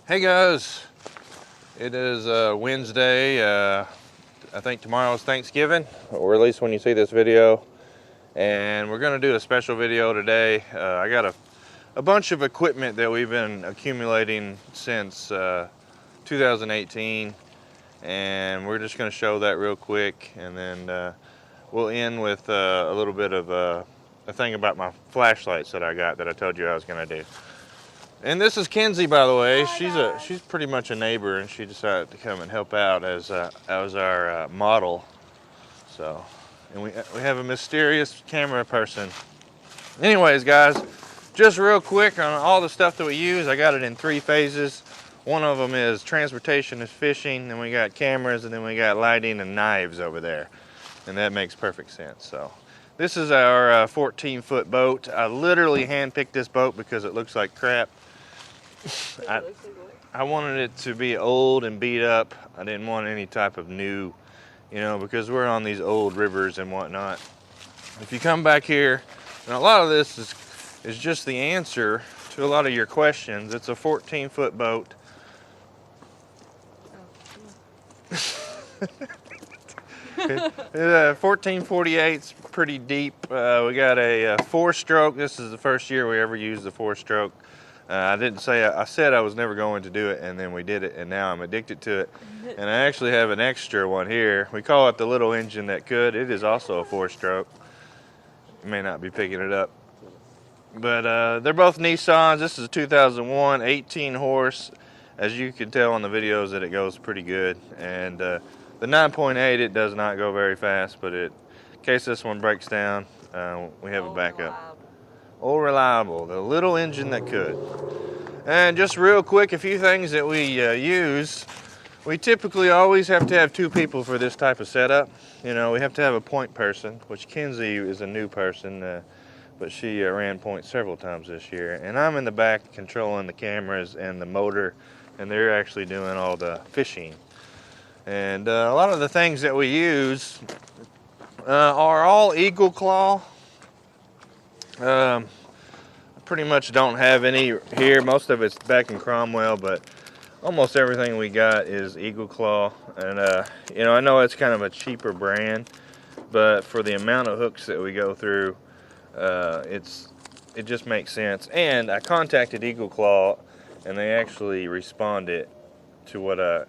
Hey guys, it is Wednesday. I think tomorrow is Thanksgiving, or at least when you see this video. And we're going to do a special video today. I got a bunch of equipment that we've been accumulating since 2018, and we're just going to show that real quick, and then we'll end with a little bit of a thing about my flashlights that I got that I told you I was going to do. And this is Kenzie, by the way. She's pretty much a neighbor, and she decided to come and help out as our model. So, and we have a mysterious camera person. Anyways, guys, just real quick on all the stuff that we use. I got it in 3 phases. One of them is transportation is fishing. Then we got cameras, and then we got lighting and knives over there. And that makes perfect sense. So, this is our 14-foot boat. I literally handpicked this boat because it looks like crap. I wanted it to be old and beat up. I didn't want any type of new, because we're on these old rivers and whatnot. If you come back here, and a lot of this is just the answer to a lot of your questions. It's a 14-foot boat. 1448's pretty deep. We got a 4-stroke. This is the first year we ever used the 4-stroke. I said I was never going to do it, and then we did it, and now I'm addicted to it. And I actually have an extra one here. We call it the little engine that could. It is also a 4-stroke. You may not be picking it up. But they're both Nissans. This is a 2001, 18 horse. As you can tell on the videos that it goes pretty good. And the 9.8, it does not go very fast, but in case this one breaks down, we have a backup. Old reliable, the little engine that could. And just real quick, a few things that we use. We typically always have to have 2 people for this type of setup. We have to have a point person, which Kenzie is a new person, but she ran point several times this year. And I'm in the back controlling the cameras and the motor, and they're actually doing all the fishing. And a lot of the things that we use are all Eagle Claw. I pretty much don't have any here. Most of it's back in Cromwell, but almost everything we got is Eagle Claw. And I know it's kind of a cheaper brand, but for the amount of hooks that we go through, it just makes sense. And I contacted Eagle Claw, and they actually responded to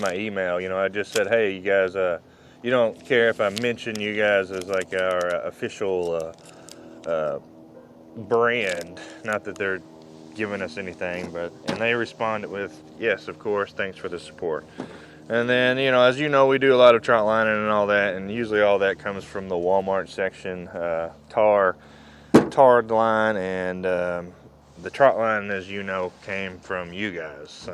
my email. I just said, hey, you guys, you don't care if I mention you guys as like our official brand, not that they're giving us anything, and they responded with, yes, of course, thanks for the support. And then, as you know, we do a lot of trot lining and all that, and usually all that comes from the Walmart section, tarred line, and the trot line, as you know, came from you guys.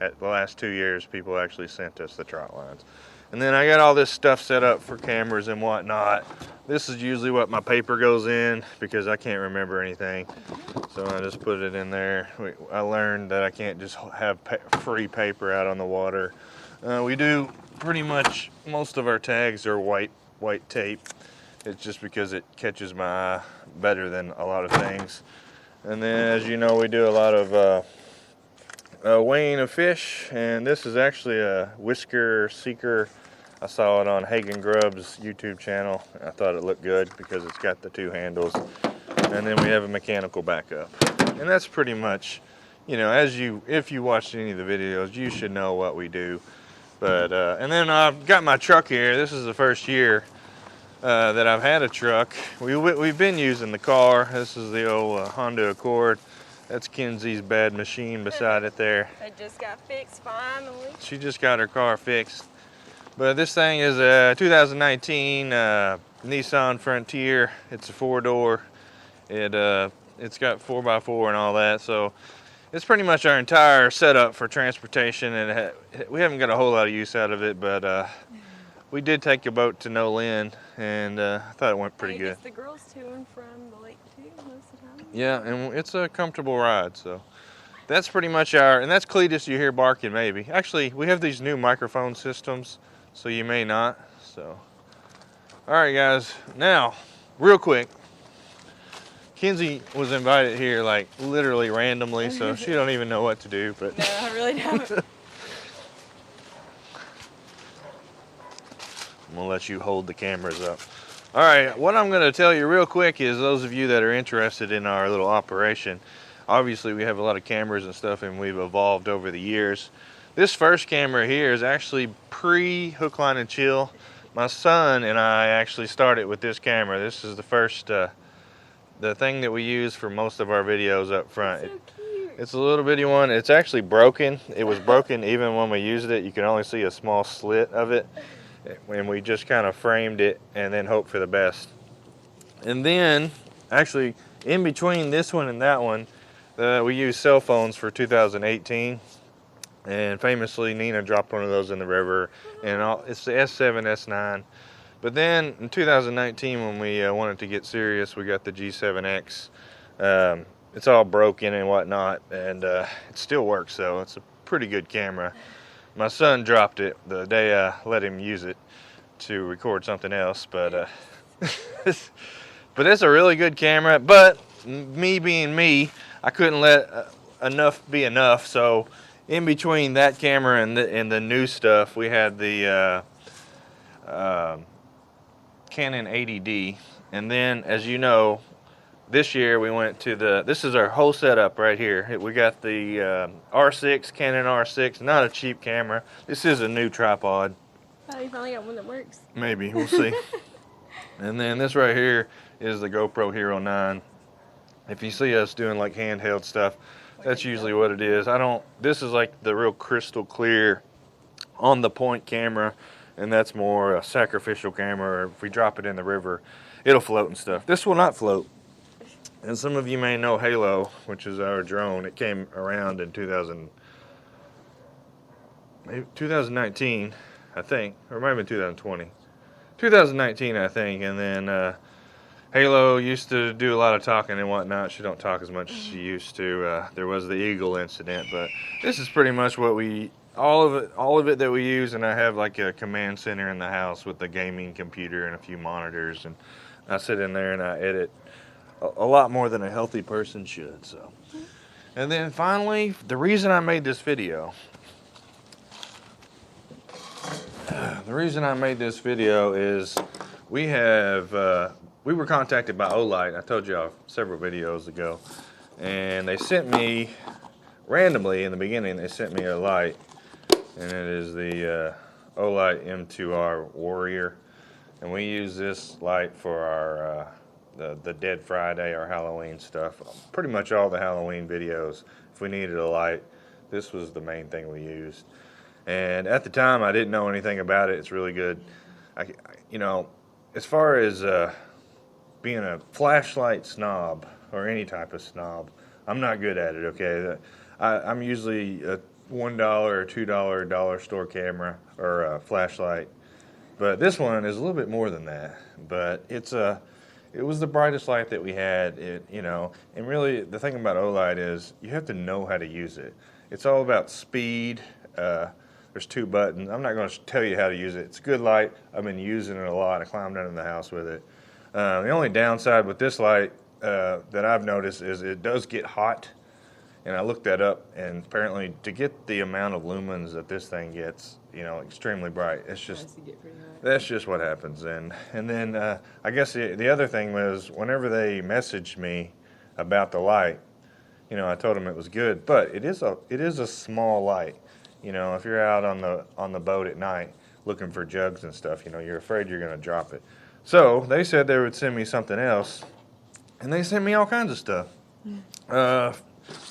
At the last 2 years, people actually sent us the trot lines. And then I got all this stuff set up for cameras and whatnot. This is usually what my paper goes in because I can't remember anything. So I just put it in there. I learned that I can't just have free paper out on the water. We do pretty much, most of our tags are white tape. It's just because it catches my eye better than a lot of things. And then, as you know, we do a lot of weighing of fish, and this is actually a whisker seeker. I saw it on Hagen Grubb's YouTube channel. I thought it looked good because it's got the 2 handles. And then we have a mechanical backup. And that's pretty much, if you watched any of the videos, you should know what we do. But and then I've got my truck here. This is the first year that I've had a truck. We've been using the car. This is the old Honda Accord. That's Kenzie's bad machine beside it there. It just got fixed finally. She just got her car fixed. But this thing is a 2019 Nissan Frontier. It's a 4-door. It's got 4x4 and all that. So it's pretty much our entire setup for transportation. And we haven't got a whole lot of use out of it, but we did take a boat to Nolin, and I thought it went pretty good. It's the girls to and from the lake too most of the time. Yeah, and it's a comfortable ride. So that's pretty much and that's Cletus you hear barking maybe. Actually, we have these new microphone systems, so you may not. So, all right, guys. Now, real quick, Kenzie was invited here like literally randomly, so she don't even know what to do. But No, I really don't. I'm gonna let you hold the cameras up. All right, what I'm gonna tell you real quick is those of you that are interested in our little operation, obviously we have a lot of cameras and stuff and we've evolved over the years. This first camera here is actually pre-hook, line, and chill. My son and I actually started with this camera. This is the first, the thing that we use for most of our videos up front. So cute. It's a little bitty one. It's actually broken. It was broken even when we used it. You can only see a small slit of it. And we just kind of framed it and then hoped for the best. And then, actually, in between this one and that one, we used cell phones for 2018. And famously, Nina dropped one of those in the river. And it's the S7, S9. But then in 2019, when we wanted to get serious, we got the G7X. It's all broken and whatnot, and it still works though. It's a pretty good camera. My son dropped it the day I let him use it to record something else, but but it's a really good camera. But me being me, I couldn't let enough be enough. So in between that camera and the new stuff, we had the Canon 80D, and then as you know, this year we went to this is our whole setup right here. We got the R6, Canon R6, not a cheap camera. This is a new tripod. Oh, you finally got one that works. Maybe, we'll see. And then this right here is the GoPro Hero 9. If you see us doing like handheld stuff, that's usually what it is. This is like the real crystal clear on the point camera, and that's more a sacrificial camera. If we drop it in the river, it'll float and stuff. This will not float. And some of you may know Halo, which is our drone. It came around in 2019, I think, or it might have been 2020. 2019, I think, and then Halo used to do a lot of talking and whatnot. She don't talk as much as she used to. There was the Eagle incident, but this is pretty much what all of it that we use, and I have like a command center in the house with the gaming computer and a few monitors, and I sit in there and I edit a lot more than a healthy person should. So, and then finally, the reason I made this video. Is we were contacted by Olight. I told y'all several videos ago, and they sent me randomly in the beginning. They sent me a light, and it is the Olight M2R Warrior, and we use this light for our the Dead Friday, our Halloween stuff. Pretty much all the Halloween videos. If we needed a light, this was the main thing we used. And at the time, I didn't know anything about it. It's really good. As far as being a flashlight snob or any type of snob, I'm not good at it. Okay, I'm usually a $1 or $2 dollar store camera or a flashlight, but this one is a little bit more than that. But it was the brightest light that we had. And really the thing about Olight is you have to know how to use it. It's all about speed. There's two buttons. I'm not going to tell you how to use it. It's a good light. I've been using it a lot. I climbed under the house with it. The only downside with this light that I've noticed is it does get hot. And I looked that up, and apparently to get the amount of lumens that this thing gets, extremely bright, that's just what happens. And then I guess the other thing was whenever they messaged me about the light, I told them it was good, but it is a small light. If you're out on the boat at night looking for jugs and stuff, you're afraid you're going to drop it. So they said they would send me something else, and they sent me all kinds of stuff.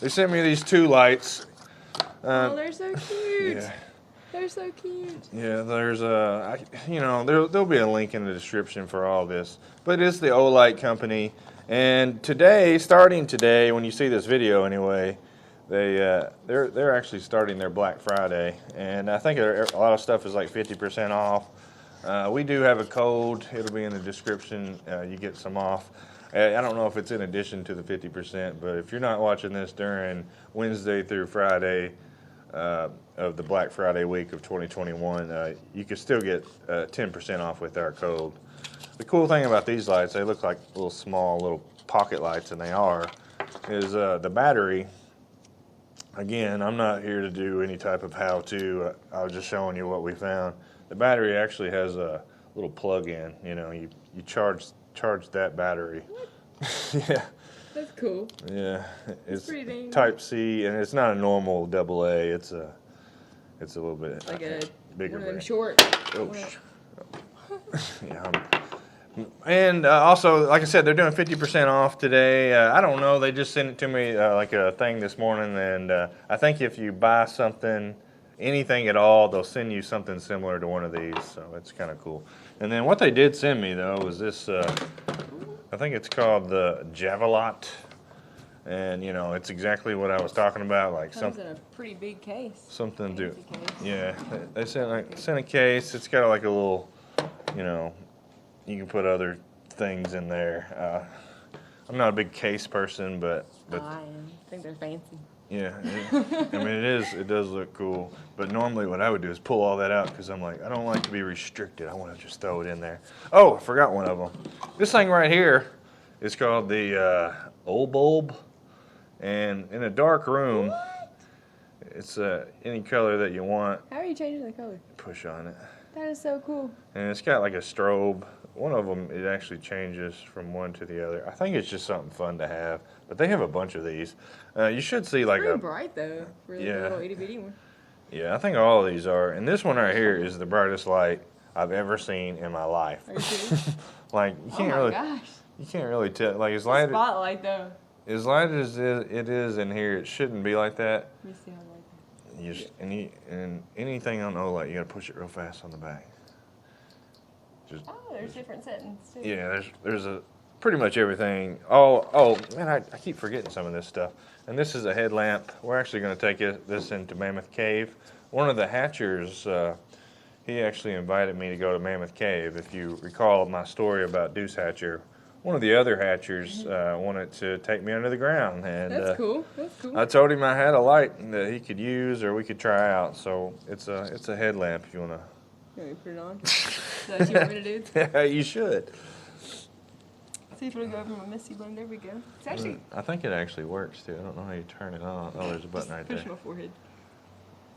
They sent me these two lights. Oh, they're so cute. Yeah. They're so cute. Yeah, there's there'll be a link in the description for all this. But it's the Olight company, and starting today, when you see this video anyway, they're actually starting their Black Friday, and I think a lot of stuff is like 50% off. We do have a code. It'll be in the description. You get some off. I don't know if it's in addition to the 50%, but if you're not watching this during Wednesday through Friday of the Black Friday week of 2021, you can still get 10% off with our code. The cool thing about these lights, they look like little small pocket lights, and they are, is the battery. Again, I'm not here to do any type of how-to. I was just showing you what we found. The battery actually has a little plug-in. You know, you charge that battery. Yeah. That's cool. Yeah. It's pretty dang Type C, and it's not a normal AA. It's a little bit Like a bigger. one of them short. Oh, yeah. And also, like I said, they're doing 50% off today. I don't know. They just sent it to me like a thing this morning, and I think if you buy something, anything at all, they'll send you something similar to one of these. So it's kind of cool. And then what they did send me though was this. I think it's called the Javelot, and you know it's exactly what I was talking about, like Comes in a pretty big case. something to Fancy case. yeah. They sent a case. It's got like a little, you know. You can put other things in there. I'm not a big case person, but I am. I think they're fancy. yeah, I mean it does look cool. But normally what I would do is pull all that out because I'm like, I don't like to be restricted. I want to just throw it in there. Oh, I forgot one of them. This thing right here is called the old bulb, and in a dark room, it's any color that you want. How are you changing the color? Push on it, That is so cool. and it's got like a strobe. One of them, it actually changes from one to the other. I think it's just something fun to have. But they have a bunch of these. You should see like Pretty bright though, for the Yeah. little itty bitty one. Yeah, I think all of these are. And this one right here is the brightest light I've ever seen in my life. Are you serious? Like Oh my gosh. you can't really tell. Like It's a spotlight though. as light as it is in here, it shouldn't be like that. Let me see how light. You just, and anything on OLED, you got to push it real fast on the back. Just Oh, there's different settings too. Yeah, there's a pretty much everything. Oh man, I keep forgetting some of this stuff. And this is a headlamp. We're actually going to take this into Mammoth Cave. One of the hatchers, he actually invited me to go to Mammoth Cave. If you recall my story about Deuce Hatcher, one of the other hatchers wanted to take me under the ground, and That's cool. That's cool. I told him I had a light that he could use or we could try out. So it's a headlamp if you want to. You want me to put it on? Is that what you want me to do? Yeah, you should. See if it'll go over my messy bun. There we go. It's actually I think it actually works too. I don't know how you turn it on. Oh, there's a button right push there. my forehead.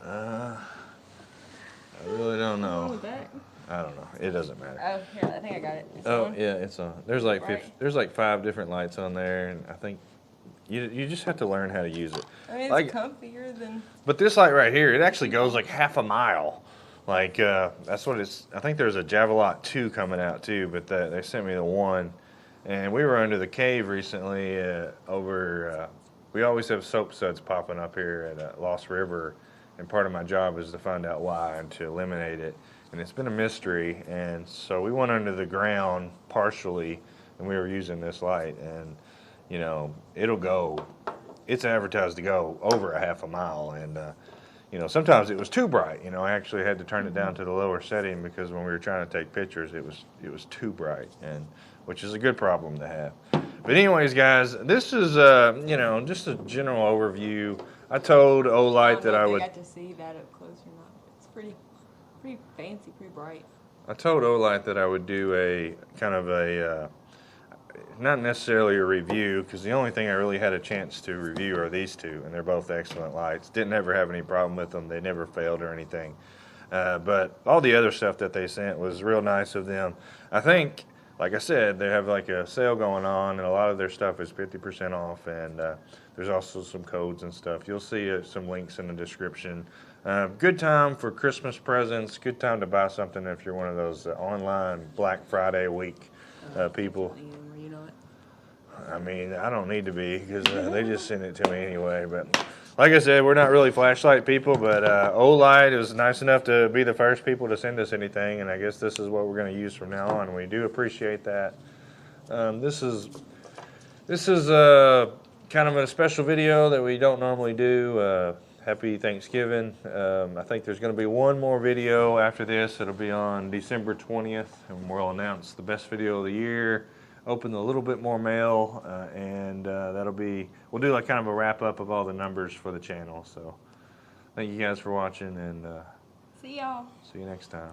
I really don't On the know. back. I don't know. It doesn't matter. Oh, here, I think I got it. It's Oh on. yeah, it's on. There's like Right. there's like 5 different lights on there, and I think you just have to learn how to use it. I mean, it's Like- comfier than. But this light right here, it actually goes like half a mile. Like that's what it's. I think there's a Javelot 2 coming out too, but they sent me the 1, and we were under the cave recently over. We always have soap suds popping up here at Lost River, and part of my job is to find out why and to eliminate it. And it's been a mystery, and so we went under the ground partially, and we were using this light, and you know it'll go. It's advertised to go over a half a mile, and you know sometimes it was too bright. You know I actually had to turn it down to the lower setting because when we were trying to take pictures, it was too bright, and which is a good problem to have. But anyways, guys, this is you know just a general overview. I told Olight that I would. I got to see that up close or not. It's pretty fancy, pretty bright. I told Olight that I would do a kind of a, not necessarily a review, because the only thing I really had a chance to review are these two, and they're both excellent lights. Didn't ever have any problem with them. They never failed or anything. But all the other stuff that they sent was real nice of them. I think, like I said, they have like a sale going on, and a lot of their stuff is 50% off, and there's also some codes and stuff. You'll see some links in the description. Good time for Christmas presents. Good time to buy something if you're one of those online Black Friday week people. Are you not? I mean, I don't need to be because they just send it to me anyway. But like I said, we're not really flashlight people, but Olight is nice enough to be the first people to send us anything, and I guess this is what we're going to use from now on. We do appreciate that. This is kind of a special video that we don't normally do. Happy Thanksgiving. I think there's going to be one more video after this. It'll be on December 20th, and we'll announce the best video of the year, open a little bit more mail, and we'll do like kind of a wrap up of all the numbers for the channel. So thank you guys for watching, and See y'all. see you next time.